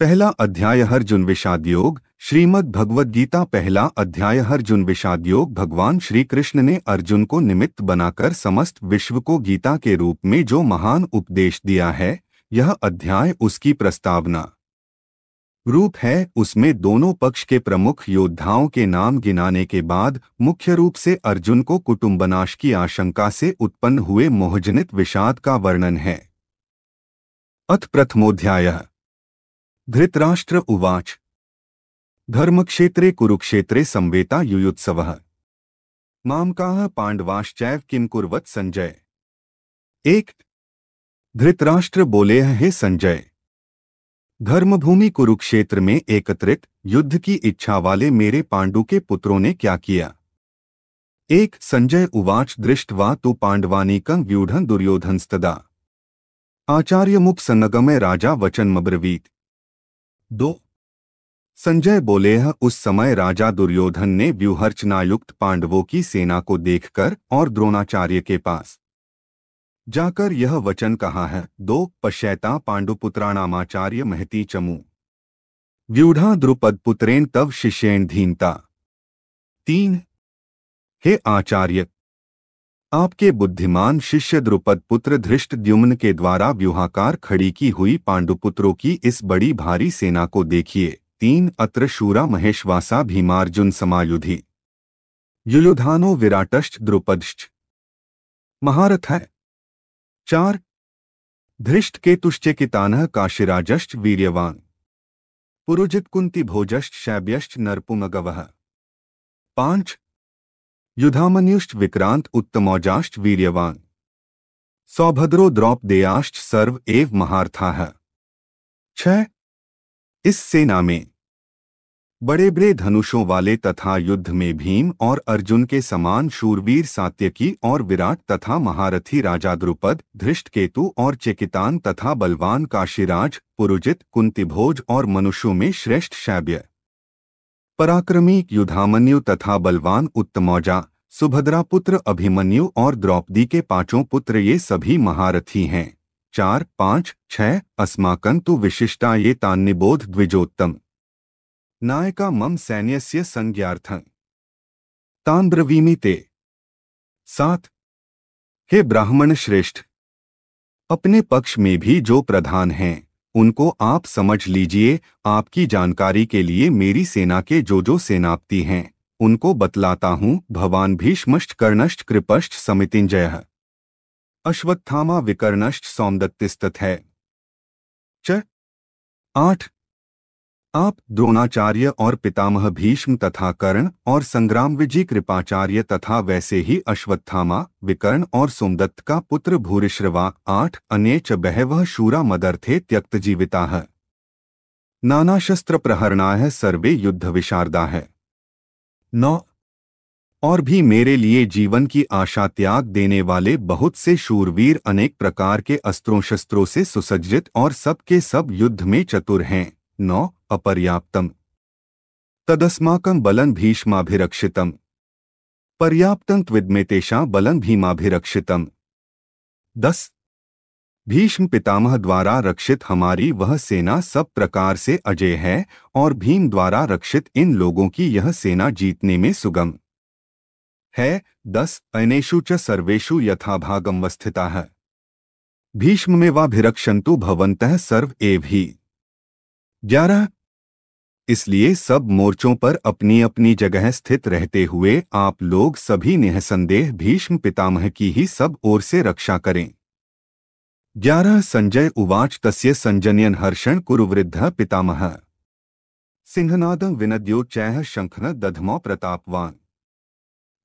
पहला अध्याय अर्जुन विषाद योग। श्रीमद् भगवद गीता पहला अध्याय अर्जुन विषाद योग। भगवान श्री कृष्ण ने अर्जुन को निमित्त बनाकर समस्त विश्व को गीता के रूप में जो महान उपदेश दिया है, यह अध्याय उसकी प्रस्तावना रूप है। उसमें दोनों पक्ष के प्रमुख योद्धाओं के नाम गिनाने के बाद मुख्य रूप से अर्जुन को कुटुंबनाश की आशंका से उत्पन्न हुए मोहजनित विषाद का वर्णन है। अथ प्रथमोऽध्यायः। धृतराष्ट्र उवाच। धर्मक्षेत्रे कुरुक्षेत्रे संवेता युयुत्सवः। मामकाः पांडवाश्चैव किम कुर्वत संजय। एक। धृतराष्ट्र बोले, हे संजय, धर्मभूमि कुरुक्षेत्र में एकत्रित युद्ध की इच्छा वाले मेरे पांडु के पुत्रों ने क्या किया। एक। संजय उवाच। दृष्ट्वा तु पांडवानीकं व्यूढ़ं दुर्योधनस्तदा आचार्यमुप सन्नगमय राजा वचनमब्रवीत। 2। संजय बोले, उस समय राजा दुर्योधन ने व्यूहर्चनायुक्त पांडवों की सेना को देखकर और द्रोणाचार्य के पास जाकर यह वचन कहा है। 2। पश्यैता पांडुपुत्राणामाचार्य महती चमू व्यूढ़ा द्रुपद पुत्रेण तव शिष्येण धीनता। 3। हे आचार्य, आपके बुद्धिमान शिष्य द्रुपद पुत्र धृष्टद्युम्न के द्वारा व्यूहाकार खड़ी की हुई पांडुपुत्रों की इस बड़ी भारी सेना को देखिए। 3। अत्र शूरा महेशवासा भीमार्जुन समायुधि युयुधानो विराटश्च द्रुपदश्च महारथ है। 4। धृष्ट केतुश्चेकितानः काशिराजश्च वीर्यवान पुरुजित कुंती भोजश्च शैब्यश्च नरपुमगवः। 5। युधामन्युश्च विक्रांत उत्तमौजाश्च वीर्यवान सौभद्रो द्रौपदेयाश्च सर्व एव महारथाः। 6। इस सेना में बड़े बड़े धनुषों वाले तथा युद्ध में भीम और अर्जुन के समान शूरवीर सात्यकी और विराट तथा महारथी राजा द्रुपद, धृष्टकेतु और चेकितान तथा बलवान काशीराज, पुरुजित, कुंतीभोज और मनुष्यों में श्रेष्ठ शैब्य, पराक्रमी युधामन्यु तथा बलवान उत्तमौजा, सुभद्रा पुत्र अभिमन्यु और द्रौपदी के 5 पुत्र, ये सभी महारथी हैं। 4, 5, 6 अस्माकं तु विशिष्टा ये तान्निबोध द्विजोत्तम नायका मम सैन्यस्य संज्ञार्थं तान् ब्रवीमि ते। 7। हे ब्राह्मण श्रेष्ठ, अपने पक्ष में भी जो प्रधान हैं उनको आप समझ लीजिए। आपकी जानकारी के लिए मेरी सेना के जो सेनापति हैं उनको बतलाता हूँ। भवान भीष्मश्च कर्णश्च कृपश्च समितिंजयः अश्वत्थामा विकर्णश्च सौमदत्तिस्तथै च। 8। आप द्रोणाचार्य और पितामह भीष्म तथा कर्ण और संग्राम विजय कृपाचार्य तथा वैसे ही अश्वत्थामा, विकर्ण और सोमदत्त का पुत्र भूरिश्रवा। 8। अन्ये च बहवः शूरा मदर्थे त्यक्तजीविताः नानाशस्त्र प्रहरणाः सर्वे युद्ध विशारदाः। 9। और भी मेरे लिए जीवन की आशा त्याग देने वाले बहुत से शूरवीर अनेक प्रकार के अस्त्रों शस्त्रों से सुसज्जित और सब के सब युद्ध में चतुर हैं। 9। अपर्याप्तम तदस्माकं बलं भीष्माभिरक्षितम् पर्याप्तं त्विद्मेतेषां बलं भीमाभिरक्षितम्। 10। भीष्म पितामह द्वारा रक्षित हमारी वह सेना सब प्रकार से अजेय है और भीम द्वारा रक्षित इन लोगों की यह सेना जीतने में सुगम है। 10। अनेषु च सर्वेषु यथाभागं वस्थिताः भीष्ममेवाभिरक्षन्तु भवन्तः सर्व एव हि। 11। इसलिए सब मोर्चों पर अपनी अपनी जगह स्थित रहते हुए आप लोग सभी निःसंदेह भीष्म पितामह की ही सब ओर से रक्षा करें। 11। संजय उवाच। तस्य संजनयन् हर्षण कुरुवृद्धः पितामहः सिंहनादं विनद्योच्चैः शंखः दधमौ प्रतापवान।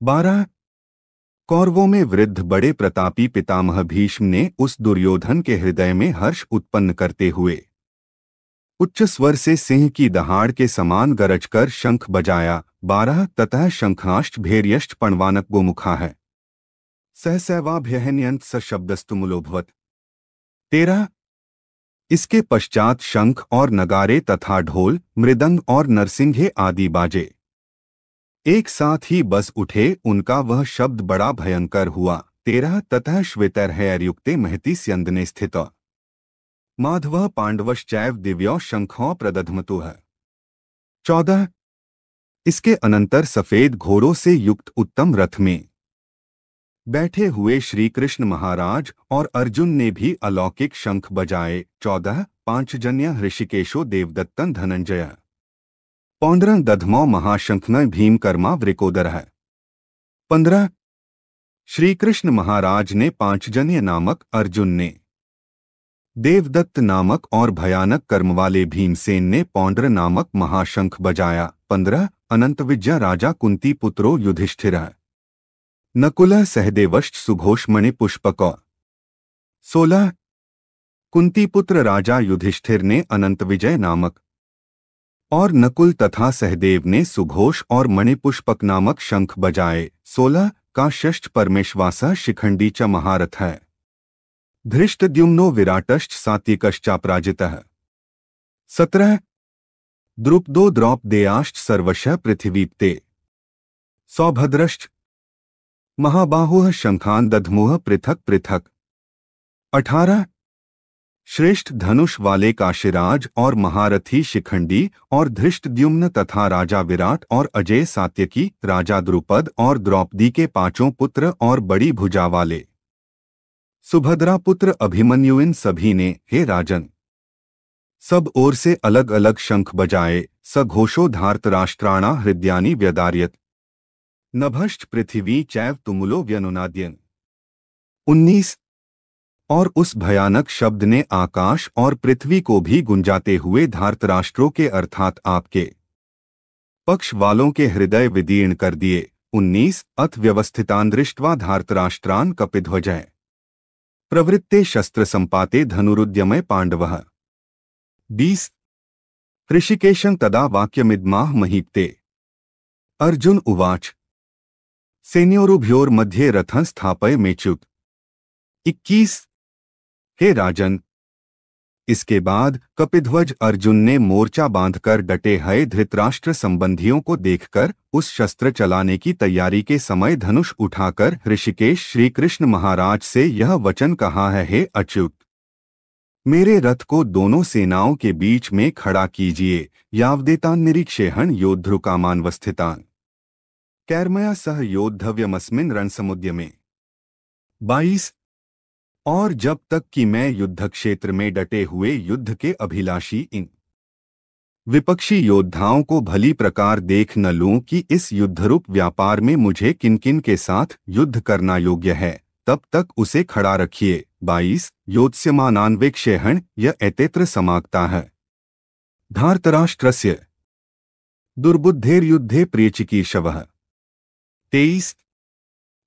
12। कौरवों में वृद्ध बड़े प्रतापी पितामह भीष्म ने उस दुर्योधन के हृदय में हर्ष उत्पन्न करते हुए उच्च स्वर से सिंह की दहाड़ के समान गरजकर शंख बजाया। 12। ततः शंखाश्च भैर्यश्च पणवानक गोमुखा है सहसैवाभ्यहन्यंत स शब्दस्तुमुलोभवत। 13। इसके पश्चात शंख और नगारे तथा ढोल, मृदंग और नरसिंघे आदि बाजे एक साथ ही बस उठे। उनका वह शब्द बड़ा भयंकर हुआ। 13। ततः श्वेतैर्हैर्युक्ते महति स्यंदने स्थित माधवः पांडवश्चैव दिव्यौ शंखौ प्रदध्मतुः। 14। इसके अनंतर सफेद घोड़ों से युक्त उत्तम रथ में बैठे हुए श्री कृष्ण महाराज और अर्जुन ने भी अलौकिक शंख बजाए। 14। पांचजन्य ऋषिकेशो देवदत्तन धनंजय। 15। दधमौ महाशंखन भीमकर्मा वृकोदरः। 15। श्री कृष्ण महाराज ने पांचजन्य नामक अर्जुन ने, देवदत्त नामक और भयानक कर्म वाले भीमसेन ने पौंड्र नामक महाशंख बजाया। 15। अनंत विद्या राजा कुंती पुत्रो युधिष्ठिरः। नकुलः सहदेवश्च सुघोषमणि पुष्पकौ। 16। कुंती पुत्र राजा युधिष्ठिर ने अनंत विजय नामक और नकुल तथा सहदेव ने सुघोष और मणिपुष्पक नामक शंख बजाए। 16। काश्यश्च परमेश्वासः शिखंडी च महारथः। धृष्टद्युम्नो विराटश्च सात्विकश्चापराजितः। 17। द्रुपदो द्रौपदेयाश्च सर्वशः पृथिवीप्ते। सौभद्रश्च महाबाहुः शंखान् दध्मुः पृथक पृथक। 18। श्रेष्ठ धनुष वाले काशीराज और महारथी शिखंडी और धृष्टद्युम्न तथा राजा विराट और अजय सात्यकी, राजा द्रुपद और द्रौपदी के पांचों पुत्र और बड़ी भुजा वाले सुभद्रा पुत्र अभिमन्यु, इन सभी ने, हे राजन, सब ओर से अलग अलग शंख बजाए। सघोषो धार्तराष्ट्राणा हृदयानि व्यदार्यत। नभश्च पृथिवी चैव तुमुलो व्यनुनाद्यन। 19। और उस भयानक शब्द ने आकाश और पृथ्वी को भी गुंजाते हुए धार्तराष्ट्रों के अर्थात आपके पक्ष वालों के हृदय विदीर्ण कर दिए। 19। अथ व्यवस्थितान् दृष्ट्वा धार्तराष्ट्रान् कपिध्वजः प्रवृत्ते शस्त्र संपाते धनुरुद्यमे पांडवः। 20। ऋषिकेशं तदा वाक्यमिदमाह महीप्ते। अर्जुन उवाच सेनयोरुभयोर्मध्ये रथं स्थापय मेच्युत। 21। हे राजन, इसके बाद कपिध्वज अर्जुन ने मोर्चा बांधकर डटे हुए धृतराष्ट्र संबंधियों को देखकर उस शस्त्र चलाने की तैयारी के समय धनुष उठाकर ऋषिकेश श्री कृष्ण महाराज से यह वचन कहा है, हे अच्युत, मेरे रथ को दोनों सेनाओं के बीच में खड़ा कीजिए। यावदेतान् निरीक्षेहन् योद्धृकामानवस्थितान् कैर्मया सह योद्धव्यमस्मिन् रणसमुद्यमे। 22। और जब तक कि मैं युद्ध क्षेत्र में डटे हुए युद्ध के अभिलाषी इन विपक्षी योद्धाओं को भली प्रकार देख न लूं कि इस युद्धरूप व्यापार में मुझे किन किन के साथ युद्ध करना योग्य है, तब तक उसे खड़ा रखिए। 22। योत्स्यमानान्वेक्षेहन् य एतेत्र समागता है। धार्तराष्ट्रस्य दुर्बुद्धेर्युद्धे प्रियचिकीर्षवः। 23।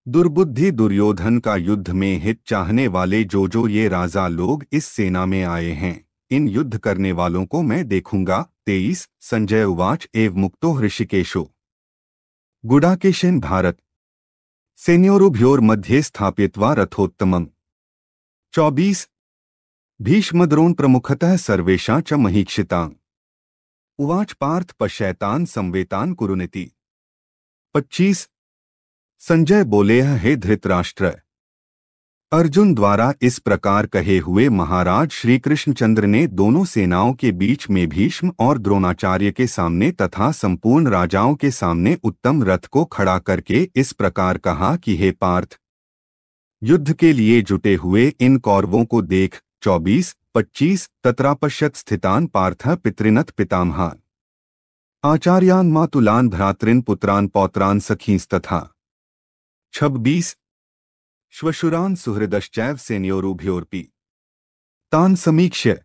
दुर्बुद्धि दुर्योधन का युद्ध में हित चाहने वाले जो ये राजा लोग इस सेना में आए हैं, इन युद्ध करने वालों को मैं देखूंगा। 23। संजय उवाच एव मुक्तो ऋषिकेशो गुडाकेशेन भारत सेनयोरुभयोर्मध्ये स्थापयित्वा रथोत्तमम्। 24। भीष्मद्रोण प्रमुखतः सर्वेषां च महीक्षितां उवाच पार्थ पश्यैतान् संवेतान् कुरुनिति। 25। संजय बोले, हे धृतराष्ट्र, अर्जुन द्वारा इस प्रकार कहे हुए महाराज श्री कृष्णचंद्र ने दोनों सेनाओं के बीच में भीष्म और द्रोणाचार्य के सामने तथा संपूर्ण राजाओं के सामने उत्तम रथ को खड़ा करके इस प्रकार कहा कि हे पार्थ, युद्ध के लिए जुटे हुए इन कौरवों को देख। 24। 25। तत्रापश्यत् स्थितान् पार्थः पितृनथ पितामहान् आचार्यान् मातुलान् भ्रातॄन् पुत्रान् पौत्रान् सखींस्तथा। 26। श्वशुरान् सुहृदश्चैव सेनयोरुभयोरपि तान् समीक्ष्य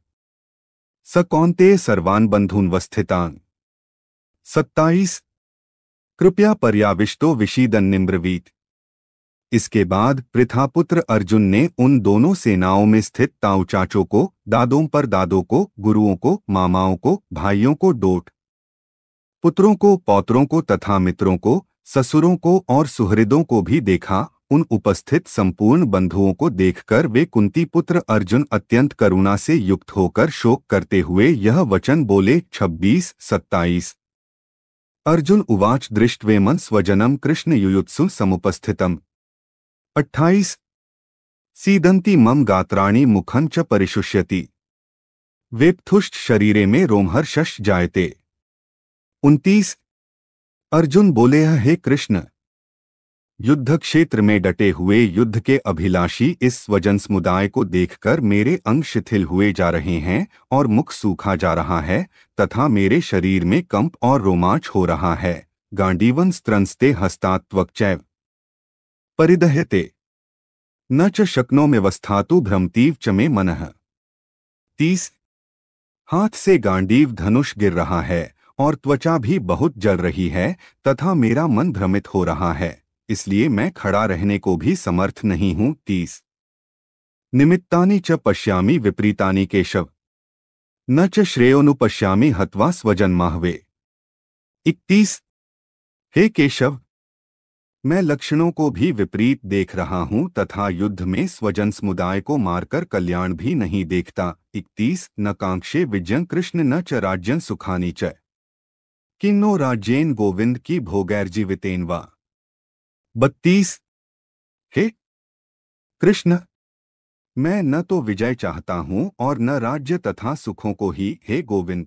स कौन्तेय सर्वान् बन्धून्वस्थितान्। 27। कृपया पर्याविष्टो विषीदन्निम्ब्रवीत। इसके बाद पृथापुत्र अर्जुन ने उन दोनों सेनाओं में स्थित ताऊ चाचों को, दादों पर दादों को, गुरुओं को, मामाओं को, भाइयों को, डोट पुत्रों को, पौत्रों को तथा मित्रों को, ससुरों को और सुहृदों को भी देखा। उन उपस्थित संपूर्ण बंधुओं को देखकर वे कुंती पुत्र अर्जुन अत्यंत करुणा से युक्त होकर शोक करते हुए यह वचन बोले। 26। 27। अर्जुन उवाच दृष्ट्वेमं स्वजनं कृष्ण युयुत्सु समुपस्थितम्। 28। सीदन्ति मम गात्राणि मुखं च परिशुष्यति। वेपथुष्ट शरीरे में रोमहर्षश जायते। 29। अर्जुन बोले, हे कृष्ण, युद्ध क्षेत्र में डटे हुए युद्ध के अभिलाषी इस स्वजन समुदाय को देखकर मेरे अंग शिथिल हुए जा रहे हैं और मुख सूखा जा रहा है तथा मेरे शरीर में कंप और रोमांच हो रहा है। गांडीवन स्त्रंस्ते हस्तात्वक्चैव परिदह्यते न च शक्नोम्यवस्थातु भ्रमतीव च मे मनः। 30। हाथ से गांडीव धनुष गिर रहा है और त्वचा भी बहुत जल रही है तथा मेरा मन भ्रमित हो रहा है, इसलिए मैं खड़ा रहने को भी समर्थ नहीं हूं। 30। निमित्तानि च पश्यामि विपरीतानि केशव न च श्रेयोनुपश्यामि हत्वा स्वजन्माहवे। 31। हे केशव, मैं लक्षणों को भी विपरीत देख रहा हूं तथा युद्ध में स्वजन समुदाय को मारकर कल्याण भी नहीं देखता। 31। न कांक्षे विजयं कृष्ण न च राज्यं सुखानि च किन्नो राज्येन गोविंद की भोगैर्जीवितेन वा। 32। हे कृष्ण, मैं न तो विजय चाहता हूं और न राज्य तथा सुखों को ही। हे गोविंद,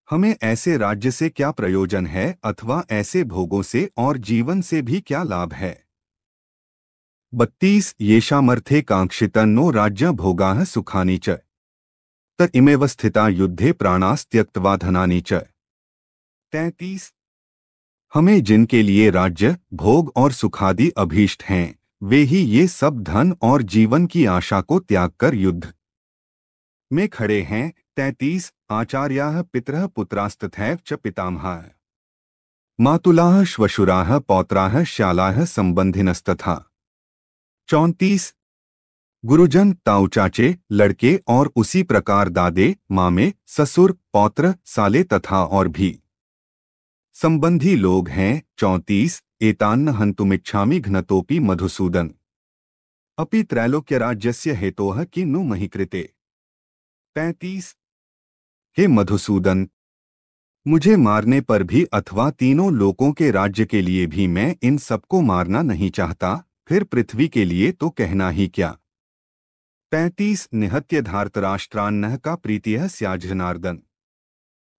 हमें ऐसे राज्य से क्या प्रयोजन है अथवा ऐसे भोगों से और जीवन से भी क्या लाभ है। 32। येषामर्थे कांक्षितन्नो राज्य भोगाः सुखानि च त इमेव स्थिता युद्धे प्राणास्त्यक्त्वा धनानि च। 33। हमें जिनके लिए राज्य भोग और सुखादि अभीष्ट हैं, वे ही ये सब धन और जीवन की आशा को त्याग कर युद्ध में खड़े हैं। 33। आचार्याः पितरः पुत्रास्तथैव च पितामहाः मातुलाः श्वशुराः पौत्राः श्यालाः संबंधिनस्तथा। 34। गुरुजन ताऊ चाचे लड़के और उसी प्रकार दादे मामे ससुर पौत्र साले तथा और भी संबंधी लोग हैं। 34। एतान्न हन्तुमिच्छामि घ्नतोपि मधुसूदन अपि त्रैलोक्यराज्यस्य हेतोः किन्नु महि कृते। 35। हे मधुसूदन, मुझे मारने पर भी अथवा तीनों लोकों के राज्य के लिए भी मैं इन सबको मारना नहीं चाहता, फिर पृथ्वी के लिए तो कहना ही क्या। 35। निहत्य धार्तराष्ट्रान्नः का प्रीतिः स्याज् जनार्दन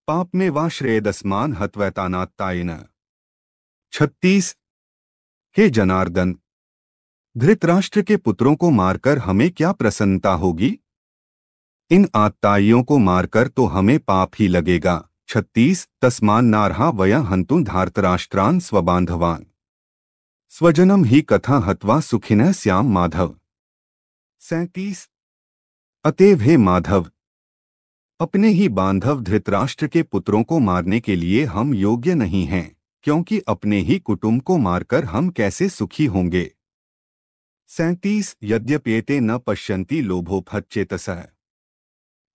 पाप में वा श्रेयदस्मान हत्वैतानात्तायेन। 36। हे जनार्दन, धृतराष्ट्र के पुत्रों को मारकर हमें क्या प्रसन्नता होगी? इन आत्ताइयों को मारकर तो हमें पाप ही लगेगा। 36। तस्मान् नार्हा वयं हन्तुं धार्तराष्ट्रान् स्वबान्धवान् स्वजनम ही कथा हत्वा सुखिनः स्याम माधव। 37। अतएव हे माधव, अपने ही बांधव धृतराष्ट्र के पुत्रों को मारने के लिए हम योग्य नहीं हैं, क्योंकि अपने ही कुटुंब को मारकर हम कैसे सुखी होंगे। 37। यद्यप्येते न पश्यन्ति लोभोपहतचेतसः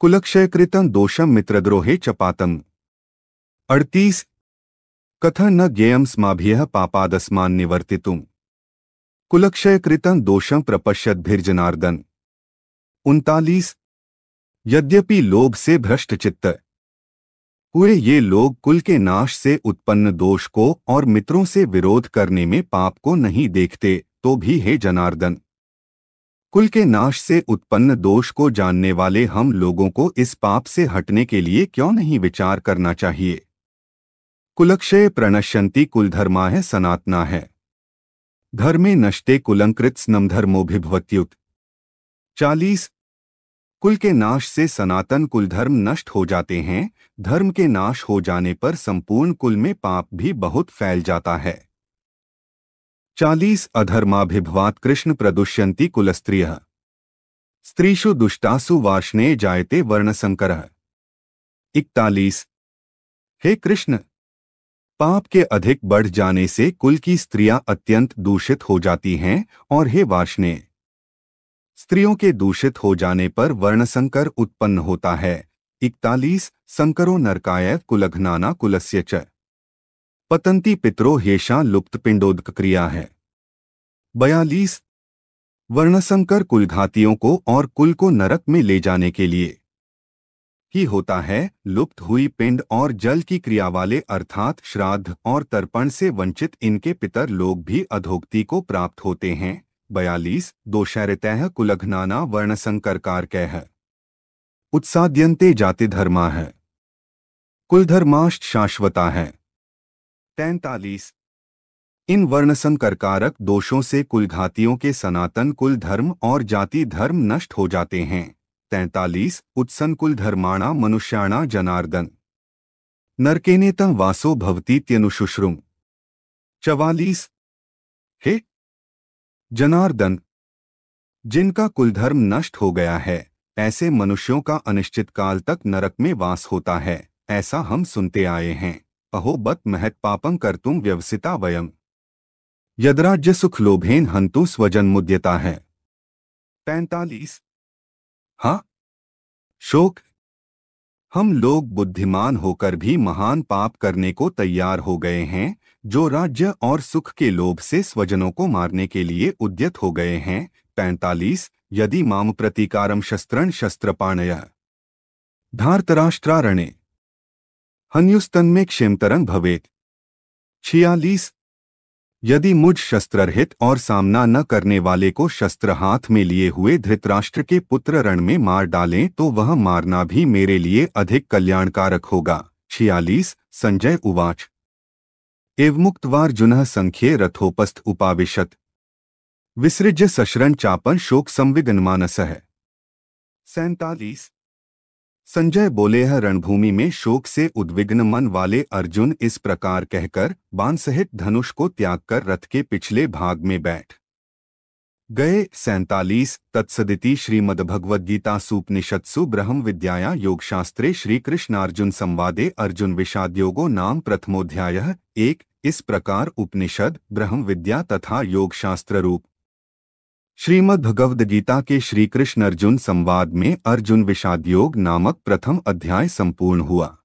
कुलक्षयकृतं दोषं मित्रद्रोहे च पातम्। 38। कथं न ज्ञेयं स्माभिः पापादस्मान् निवर्तितुम् कुलक्षयकृतं दोषं प्रपश्यद्भिर्जनार्दन। 39। यद्यपि लोभ से भ्रष्ट चित्त हुए ये लोग कुल के नाश से उत्पन्न दोष को और मित्रों से विरोध करने में पाप को नहीं देखते, तो भी हे जनार्दन, कुल के नाश से उत्पन्न दोष को जानने वाले हम लोगों को इस पाप से हटने के लिए क्यों नहीं विचार करना चाहिए। कुलक्षय प्रणश्यन्ति कुलधर्माः सनातनाः धर्मे नष्टे कुलंकृत स्नम धर्मोभिभवत्युत। 40। कुल के नाश से सनातन कुलधर्म नष्ट हो जाते हैं, धर्म के नाश हो जाने पर संपूर्ण कुल में पाप भी बहुत फैल जाता है। 40। अधर्माभिभवात् कृष्ण प्रदुष्यन्ति कुलस्त्रियः स्त्रीषु दुष्टासु वार्ष्णे जायते वर्णसंकरः। 41। हे कृष्ण, पाप के अधिक बढ़ जाने से कुल की स्त्रियां अत्यंत दूषित हो जाती हैं और हे वार्ष्णे, स्त्रियों के दूषित हो जाने पर वर्णसंकर उत्पन्न होता है। 41। संकरो नरकाय कुलघ्नाना कुलस्य च पतंती पितरो ह्येषा लुप्तपिंडोदक क्रिया है। 42। वर्णसंकर कुलघातियों को और कुल को नरक में ले जाने के लिए ही होता है। लुप्त हुई पिंड और जल की क्रिया वाले अर्थात श्राद्ध और तर्पण से वंचित इनके पितर लोग भी अधोगति को प्राप्त होते हैं। 42। दोषैरितैः कुलघ्नाना वर्णसंकर कारकैः उत्साद्यन्ते जाति धर्मा है, कुल धर्माश्च शाश्वता है। 43। इन वर्णसंकरकारक दोषों से कुलघातियों के सनातन कुल धर्म और जाति धर्म नष्ट हो जाते हैं। 43। उत्सन्कुल धर्माणा मनुष्याणा जनार्दन नरकेनेत वासो भवतीत्यनुशुश्रुम। 44। हे जनार्दन, जिनका कुलधर्म नष्ट हो गया है, ऐसे मनुष्यों का अनिश्चित काल तक नरक में वास होता है, ऐसा हम सुनते आए हैं। अहो बत महत् पापं कर्तुम व्यवसिता वयम्, यद्राज्य सुख लोभेन हन्तु स्वजन मुद्यता है। 45। हाँ, शोक, हम लोग बुद्धिमान होकर भी महान पाप करने को तैयार हो गए हैं, जो राज्य और सुख के लोभ से स्वजनों को मारने के लिए उद्यत हो गए हैं। 45। यदि माम प्रतिकारम शस्त्रं शस्त्रपाणय धार्तराष्ट्रारणे हन्युस्तन्मे क्षेमतरं भवेत्। 46। यदि मुझ शस्त्ररहित और सामना न करने वाले को शस्त्र हाथ में लिए हुए धृतराष्ट्र के पुत्र रण में मार डालें तो वह मारना भी मेरे लिए अधिक कल्याणकारक होगा। 46। संजय उवाच एवमुक्त्वार्जुनः संख्ये रथोपस्थ उपाविशत् विसृज्य सशरं चापं शोक संविघ्नमानसः। 47। संजय बोले, है रणभूमि में शोक से उद्विग्न मन वाले अर्जुन इस प्रकार कहकर बाण सहित धनुष को त्याग कर रथ के पिछले भाग में बैठ गए। 47। तत्सदिति श्रीमद्भगवद्गीतासूपनिषत्सु ब्रह्म विद्याया योगशास्त्रे श्रीकृष्णार्जुन संवादे अर्जुन विषादयोगो नाम प्रथमोध्यायः। 1। इस प्रकार उपनिषद, ब्रह्म विद्या तथा योगशास्त्र रूप श्रीमद्भगवद्गीता के श्रीकृष्ण अर्जुन संवाद में अर्जुन विषादयोग नामक प्रथम अध्याय संपूर्ण हुआ।